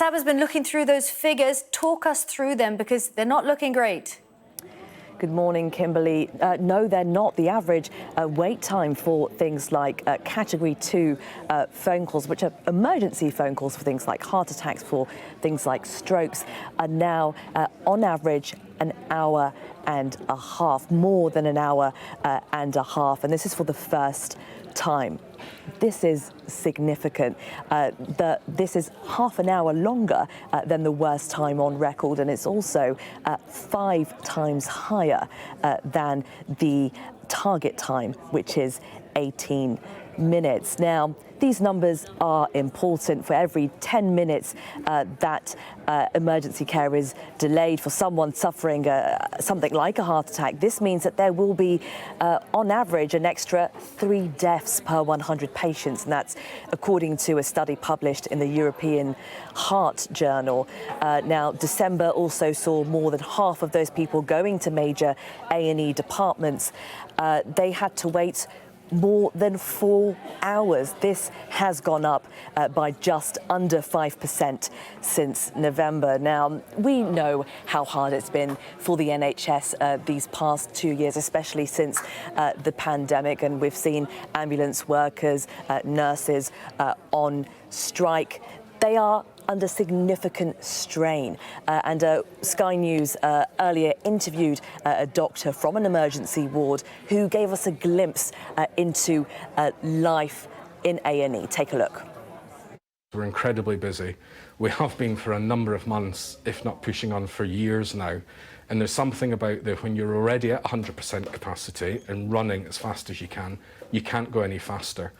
Sab has been looking through those figures. Talk us through them because they're not looking great. Good morning, Kimberly. No, they're not. The average wait time for things like Category 2 phone calls, which are emergency phone calls for things like heart attacks, for things like strokes, are now on average an hour and a half, more than an hour and a half. And this is for the first time. This is significant. This is half an hour longer than the worst time on record, and it's also 5 times higher than the target time, which is 18 minutes. Now, these numbers are important. For every 10 minutes that emergency care is delayed for someone suffering something like a heart attack, this means that there will be, on average, an extra 3 deaths per 100 patients, and that's according to a study published in the European Heart Journal. Now, December also saw more than half of those people going to major A&E departments. They had to wait more than 4 hours. This has gone up by just under 5% since November. Now, we know how hard it's been for the NHS these past 2 years, especially since the pandemic, and we've seen ambulance workers, nurses on strike. They are under significant strain. And Sky News earlier interviewed a doctor from an emergency ward who gave us a glimpse into life in A&E. Take a look. We're incredibly busy. We have been for a number of months, if not pushing on for years now. And there's something about that when you're already at 100% capacity and running as fast as you can't go any faster.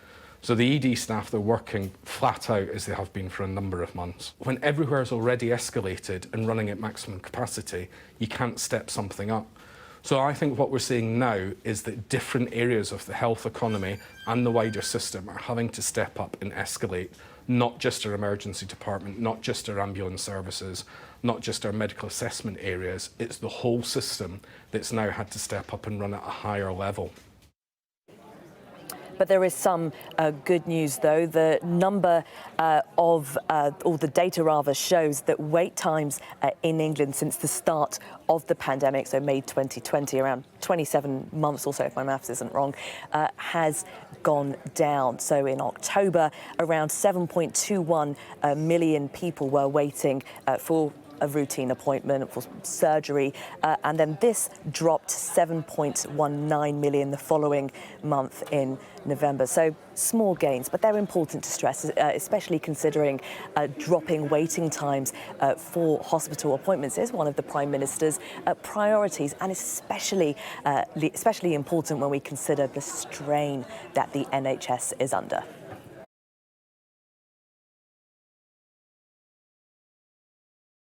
So the ED staff, they're working flat out as they have been for a number of months. When everywhere is already escalated and running at maximum capacity, you can't step something up. So I think what we're seeing now is that different areas of the health economy and the wider system are having to step up and escalate, not just our emergency department, not just our ambulance services, not just our medical assessment areas. It's the whole system that's now had to step up and run at a higher level. But there is some good news, though. The number or the data rather, shows that wait times in England since the start of the pandemic, so May 2020, around 27 months or so, if my maths isn't wrong, has gone down. So in October, around 7.21 million people were waiting for a routine appointment, for surgery, and then this dropped 7.19 million the following month in November. So small gains, but they're important to stress, especially considering dropping waiting times for hospital appointments is one of the Prime Minister's priorities, and especially important when we consider the strain that the NHS is under.